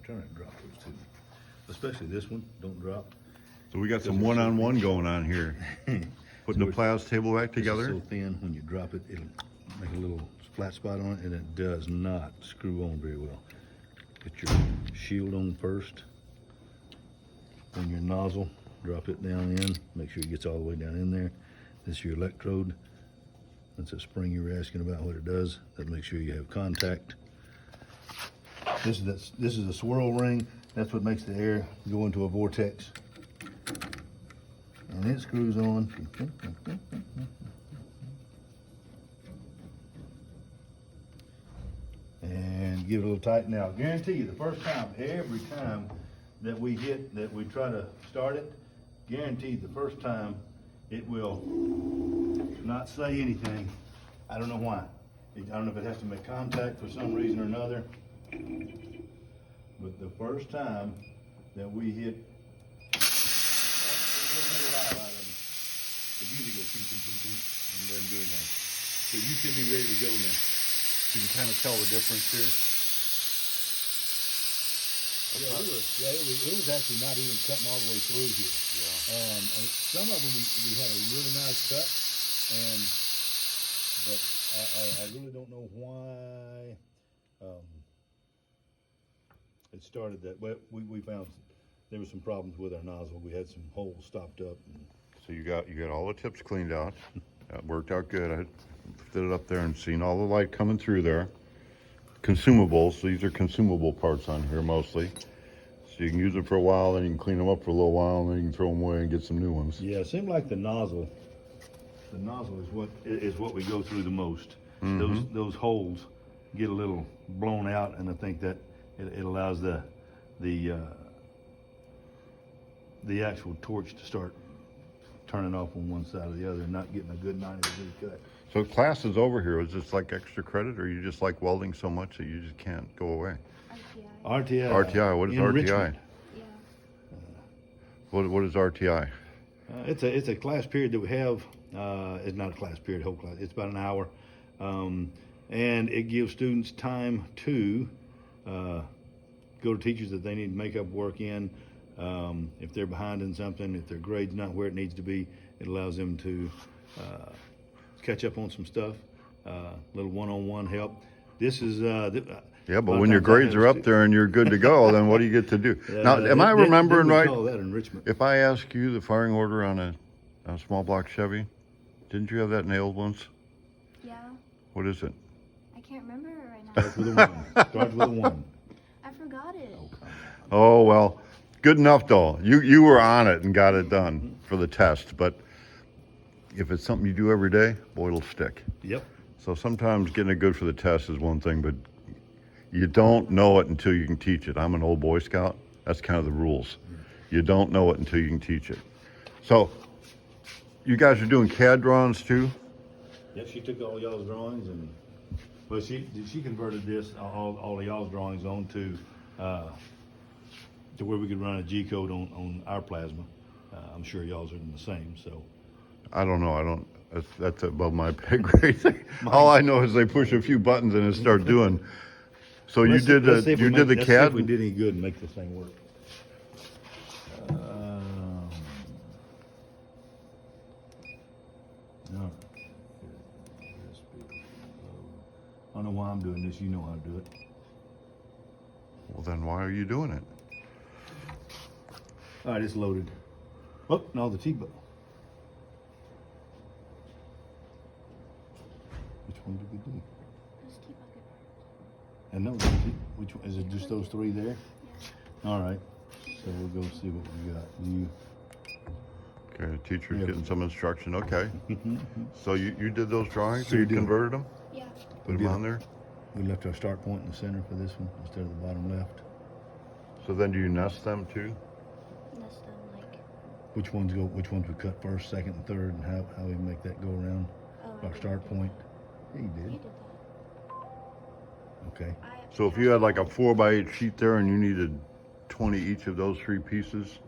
trying to drop those two. Especially this one, don't drop. So we got some one-on-one going on here. Putting the plas table back This is together. so thin, when you drop it, it'll make a little flat spot on it, and it does not screw on very well. Get your shield on first, then your nozzle, drop it down in, make sure it gets all the way down in there. This is your electrode. That's a spring you were asking about what it does. That makes sure you have contact. This is a swirl ring. That's what makes the air go into a vortex. And it screws on. And give it a little tighten. Now, guarantee you, the first time, every time that we try to start it, guaranteed the first time it will not say anything. I don't know why. I don't know if it has to make contact for some reason or another. But the first time that we hit, it usually goes beep, beep, beep, beep, and doesn't do anything. So you should be ready to go now. You can kind of tell the difference here. Yeah, it was actually not even cutting all the way through here. Yeah. And some of them we had a really nice cut, but I really don't know why it started that way. We found there were some problems with our nozzle. We had some holes stopped up. So you got all the tips cleaned out. That worked out good. I lifted it up there and seen all the light coming through there. Consumables. These are consumable parts on here mostly. So you can use it for a while, then you can clean them up for a little while, and then you can throw them away and get some new ones. Yeah, it seemed like the nozzle is what we go through the most. Mm-hmm. Those holes get a little blown out, and I think that it allows the actual torch to start turning off on one side or the other and not getting a good 90-degree cut. So class is over here. Is this like extra credit, or you just like welding so much that you just can't go away? RTI. RTI. What is RTI? Enrichment. Yeah. What is RTI? It's a class period that we have. It's not a class period, whole class. It's about an hour, and it gives students time to go to teachers that they need to make up work in. If they're behind in something, if their grade's not where it needs to be, it allows them to catch up on some stuff. Little one-on-one help. This is Yeah, but when your grades are up there and you're good to go, then what do you get to do? Yeah, Now, am I remembering we right? call that enrichment. If I ask you the firing order on a small block Chevy, didn't you have that nailed once? Yeah. What is it? I can't remember it right now. Starts with a one. Starts with a one. I forgot it. Oh, well, good enough though. You were on it and got it done for the test, but if it's something you do every day, boy, it'll stick. Yep. So sometimes getting it good for the test is one thing, but you don't know it until you can teach it. I'm an old Boy Scout. That's kind of the rules. You don't know it until you can teach it. So you guys are doing CAD drawings too? Yep, she took all y'all's drawings and, well, she converted this, all of y'all's drawings on to where we could run a G-code on our plasma. I'm sure y'all's are the same, so. I don't know. That's above my pay grade. All I know is they push a few buttons and it starts doing. So Let's see if you we did the let's see if CAD? we did any good and make this thing work. No. I don't know why I'm doing this. You know how to do it. Well, then why are you doing it? All right, it's loaded. Oh, no, the T-bow. Which one did we do? Just keep bucket part. And no, which one? Is it just those three there? Yeah. All right. So we'll go see what we got. You. Okay, the teacher's Yeah. getting some instruction. Okay. So you did those drawings? So So you you did. converted them? Yeah. Put them did. on there? We left our start point in the center for this one instead of the bottom left. So then do you nest them too? Nest them like. Which ones we cut first, second, and third, and how we make that go around Oh, our start point. Yeah, you You did. did that. Okay. So if you had like a 4x8 sheet there and you needed 20 each of those three pieces,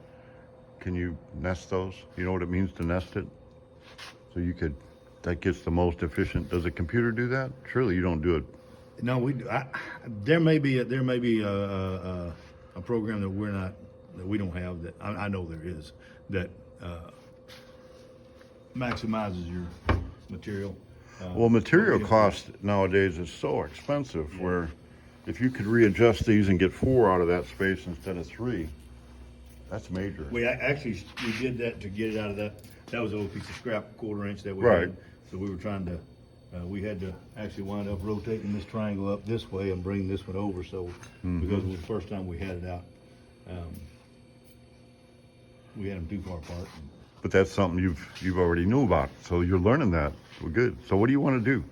can you nest those? You know what it means to nest it? So you could, that gets the most efficient. Does a computer do that? Surely you don't do it. No, there may be a program that we don't have, that I know there is, that maximizes your material. Well, material we- cost nowadays is so expensive where if you could readjust these and get 4 out of that space instead of 3, that's major. We actually, we did that to get it out of that was a little piece of scrap 1/4 inch that we Right. had. So we were trying to, we had to actually wind up rotating this triangle up this way and bring this one over, so, because it was the first time we had it out. We had them too far apart. But that's something you've already knew about, so you're learning that. Well, good. So what do you want to do?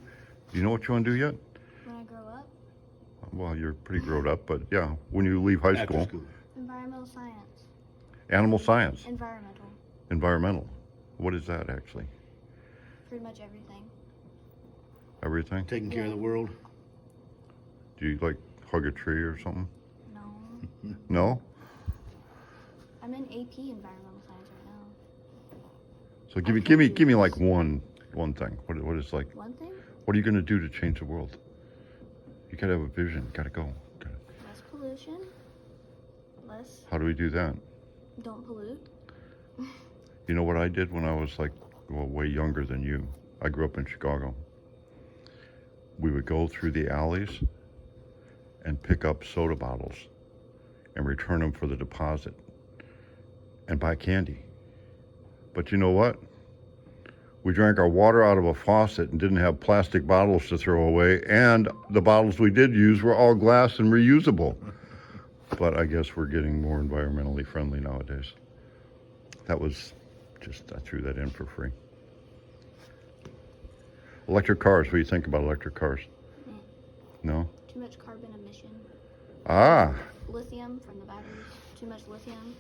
Do you know what you want to do yet? When I grow up, Well, you're pretty grown up, but yeah, when you leave high After school. school. environmental science, Animal science, environmental, environmental. What is that actually? pretty much everything. Everything? Taking care of the world. Do you like hug a tree or something? No, No? I'm in AP environmental science right now. So give me like one thing. What is like, One thing, what are you gonna do to change the world? You gotta have a vision, gotta go. less pollution, less, How do we do that? don't pollute. You know what I did when I was like, well, way younger than you? I grew up in Chicago. We would go through the alleys and pick up soda bottles and return them for the deposit and buy candy. But you know what? We drank our water out of a faucet and didn't have plastic bottles to throw away, and the bottles we did use were all glass and reusable. But I guess we're getting more environmentally friendly nowadays. That was just, I threw that in for free. Electric cars, what do you think about electric cars? No? Too much carbon emission. Ah, Lithium from the batteries. Too much lithium.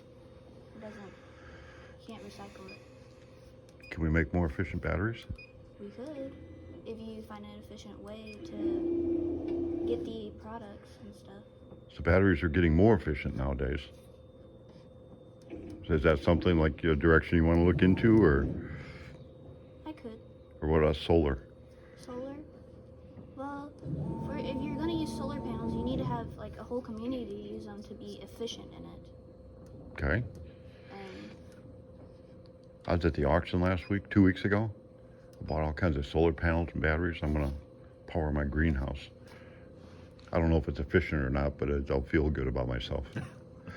It doesn't. Can't recycle it. can we make more efficient batteries? We could, if you find an efficient way to get the products and stuff. So batteries are getting more efficient nowadays. So is that something like a direction you want to look into, or I could. what about solar? Solar? Well, if you're gonna use solar panels, you need to have like a whole community to use them to be efficient in it. Okay. And I was at the auction last week, 2 weeks ago. I bought all kinds of solar panels and batteries. I'm gonna power my greenhouse. I don't know if it's efficient or not, but I'll feel good about myself.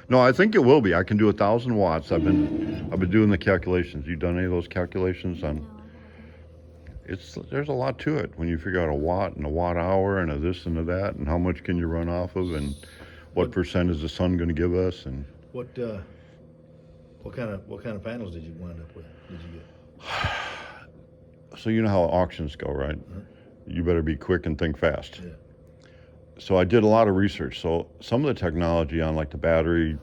No, I think it will be. I can do 1,000 watts. I've been doing the calculations. You done any of those calculations on? no, I haven't. There's a lot to it when you figure out a watt and a watt hour and a this and a that, and how much can you run off of, and what percent is the sun going to give us, and What kind of panels did you wind up with? Did you get? so you know how auctions go, right? You better be quick and think fast. Yeah. So I did a lot of research. So some of the technology on like the battery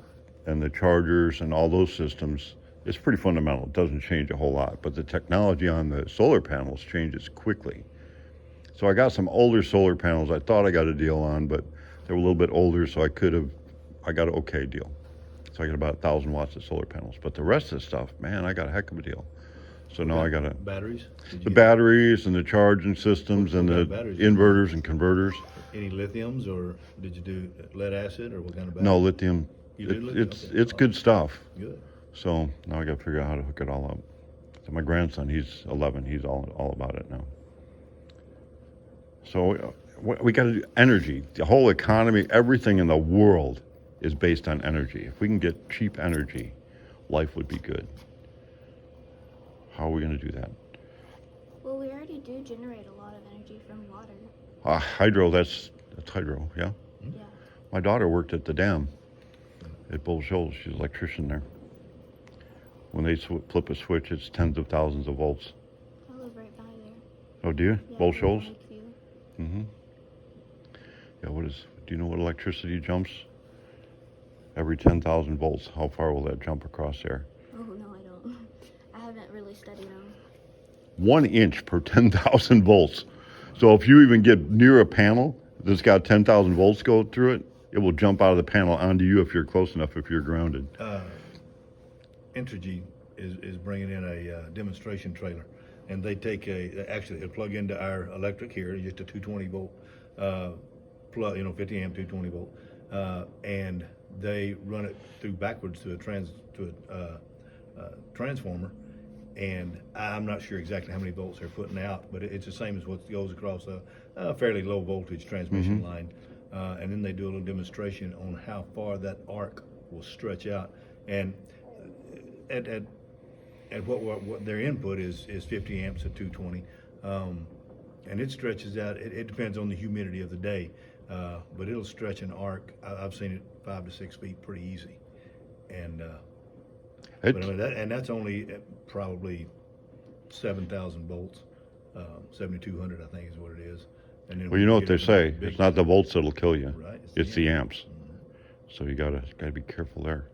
and the chargers and all those systems is pretty fundamental. It doesn't change a whole lot, but the technology on the solar panels changes quickly. So I got some older solar panels I thought I got a deal on, but they were a little bit older, so I got an okay deal. So I got about 1,000 watts of solar panels. But the rest of the stuff, man, I got a heck of a deal. So now I got Batteries? Did you the get batteries and the charging systems and What the kind of batteries? inverters and converters. any lithiums, or did you do lead acid, or what kind of battery? No, lithium. You did lithium? It's Okay. it's good stuff. Good. So now I got to figure out how to hook it all up. So my grandson, he's 11. He's all about it now. So we got to do energy. The whole economy, everything in the world is based on energy. If we can get cheap energy, life would be good. How are we going to do that? Well, we already do generate a lot of energy from water. Hydro. That's hydro. Yeah. Yeah. My daughter worked at the dam at Bull Shoals. She's an electrician there. When they flip a switch, it's tens of thousands of volts. I live right by there. Oh, do you? Yeah, Bull I live in Shoals? Lakeview. Mm-hmm. Yeah, do you know what electricity jumps? Every 10,000 volts. How far will that jump across there? Oh, no, I don't. I haven't really studied them. 1 inch per 10,000 volts. So if you even get near a panel that's got 10,000 volts go through it, it will jump out of the panel onto you if you're close enough, if you're grounded. Entergy is bringing in a demonstration trailer, and they take actually they plug into our electric here, just a 220 volt plug, 50 amp 220 volt, and they run it through backwards to a transformer, and I'm not sure exactly how many volts they're putting out, but it's the same as what goes across a fairly low voltage transmission line. And then they do a little demonstration on how far that arc will stretch out, and at what their input is 50 amps at 220, and it stretches out. It depends on the humidity of the day, but it'll stretch an arc. I've seen it 5 to 6 feet pretty easy, and but I mean, that's only at probably 7,000 volts, 7,200 I think is what it is. And then Well, you know what they say, big- it's not the volts that'll kill you, Right, it's the amps. So you gotta be careful there.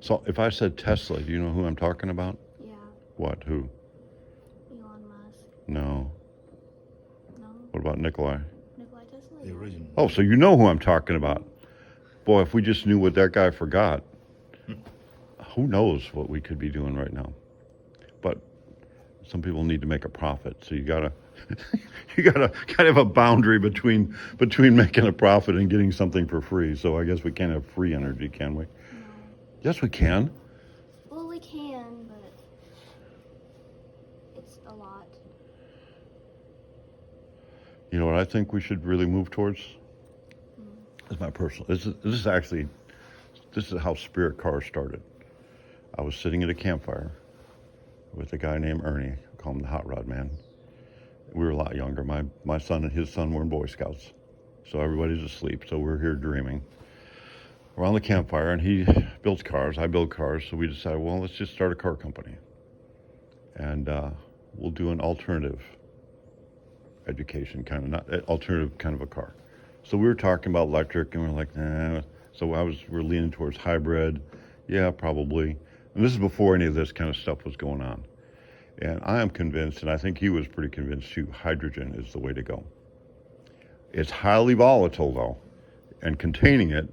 So if I said Tesla, do you know who I'm talking about? Yeah, What, who? Elon Musk. No. No, What about Nikolai? Nikola Tesla. The Yeah. original. Oh, so you know who I'm talking about. Boy, if we just knew what that guy forgot, who knows what we could be doing right now. But some people need to make a profit, so you gotta you gotta kind of have a boundary between making a profit and getting something for free. So I guess we can't have free energy, can we? No. Yes, we can. Well, we can, but it's a lot. You know what I think we should really move towards? This is my personal. This is how Spirit Cars started. I was sitting at a campfire with a guy named Ernie. I call him the Hot Rod Man. We were a lot younger. My son and his son were in Boy Scouts, so everybody's asleep. So we're here dreaming around the campfire, and he builds cars. I build cars. So we decided, well, let's just start a car company, and we'll do an alternative education kind of, not alternative kind of a car. So we were talking about electric, and we're like, nah. So we're leaning towards hybrid. Yeah, probably. And this is before any of this kind of stuff was going on. And I am convinced, and I think he was pretty convinced too, hydrogen is the way to go. It's highly volatile though, and containing it,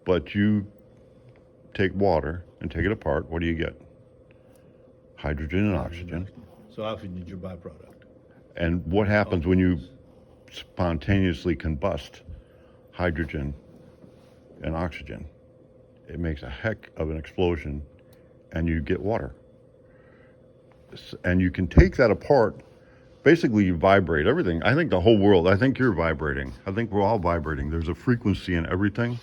but you take water and take it apart, what do you get? Hydrogen and oxygen. So oxygen is your byproduct. And what happens when you spontaneously combust hydrogen and oxygen? It makes a heck of an explosion, and you get water. And you can take that apart. Basically, you vibrate everything. I think the whole world, I think you're vibrating. I think we're all vibrating. There's a frequency in everything.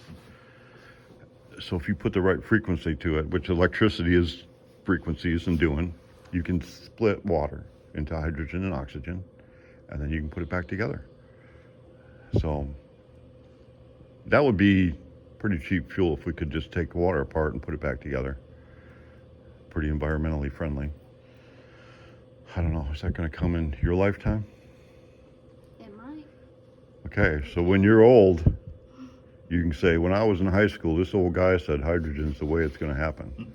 So if you put the right frequency to it, which electricity is frequencies and doing, you can split water into hydrogen and oxygen, and then you can put it back together. So that would be pretty cheap fuel if we could just take water apart and put it back together. Pretty environmentally friendly. I don't know, is that going to come in your lifetime? It might. Okay, so when you're old, you can say, when I was in high school, this old guy said hydrogen's the way it's going to happen.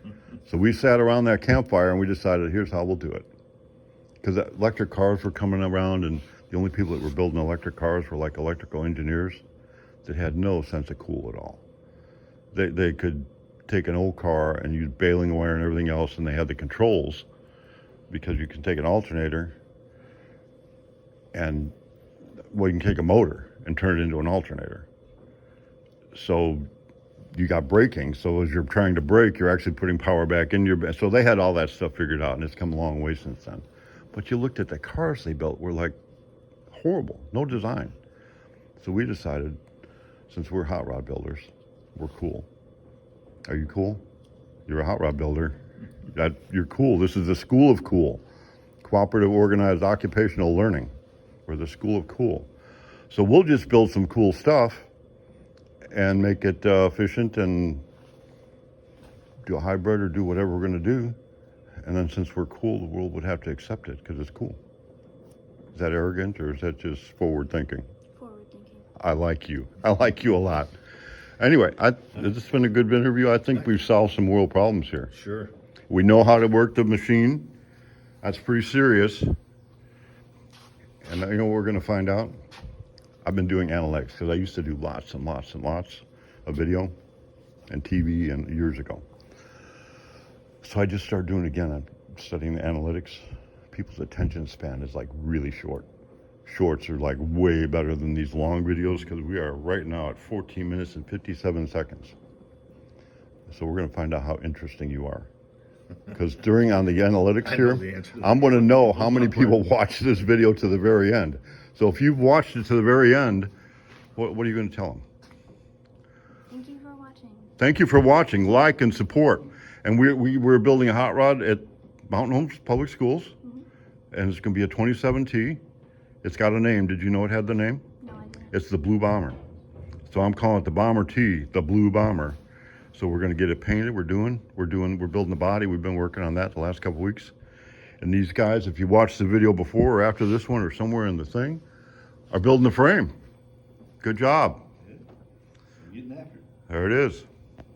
So we sat around that campfire and we decided, here's how we'll do it. Because electric cars were coming around, and the only people that were building electric cars were like electrical engineers that had no sense of cool at all. They could take an old car and use baling wire and everything else, and they had the controls, because you can take an alternator and, well, you can take a motor and turn it into an alternator. So you got braking. So as you're trying to brake, you're actually putting power back in your, so they had all that stuff figured out, and it's come a long way since then. But you looked at the cars they built were like horrible, no design. So we decided, since we're hot rod builders, we're cool. Are you cool? You're a hot rod builder. You're cool. This is the school of cool. Cooperative Organized Occupational Learning. We're the school of cool. So we'll just build some cool stuff and make it efficient and do a hybrid or do whatever we're going to do. And then since we're cool, the world would have to accept it because it's cool. Is that arrogant, or is that just forward thinking? Forward thinking. I like you. I like you a lot. Anyway, this has been a good interview. I think we've solved some world problems here. Sure. We know how to work the machine. That's pretty serious. And you know what we're going to find out? I've been doing analytics because I used to do lots and lots and lots of video and TV and years ago. So I just started doing it again. I'm studying the analytics. People's attention span is like really short. Shorts are like way better than these long videos because we are right now at 14 minutes and 57 seconds. So we're going to find out how interesting you are. Because on the analytics I know here, the answer to I'm going to know how many Those are people watch this video to the very end. So if you've watched it to the very end, what are you going to tell them? Thank you for watching. Thank you for watching. Like and support. And we're building a hot rod at Mountain Homes Public Schools. And it's going to be a 27T. It's got a name. Did you know it had the name? No, I didn't. It's the Blue Bomber. So I'm calling it the Bomber T, the Blue Bomber. So we're going to get it painted. We're building the body. We've been working on that the last couple weeks. And these guys, if you watched the video before or after this one or somewhere in the thing, are building the frame. Good job. Getting after it. There it is.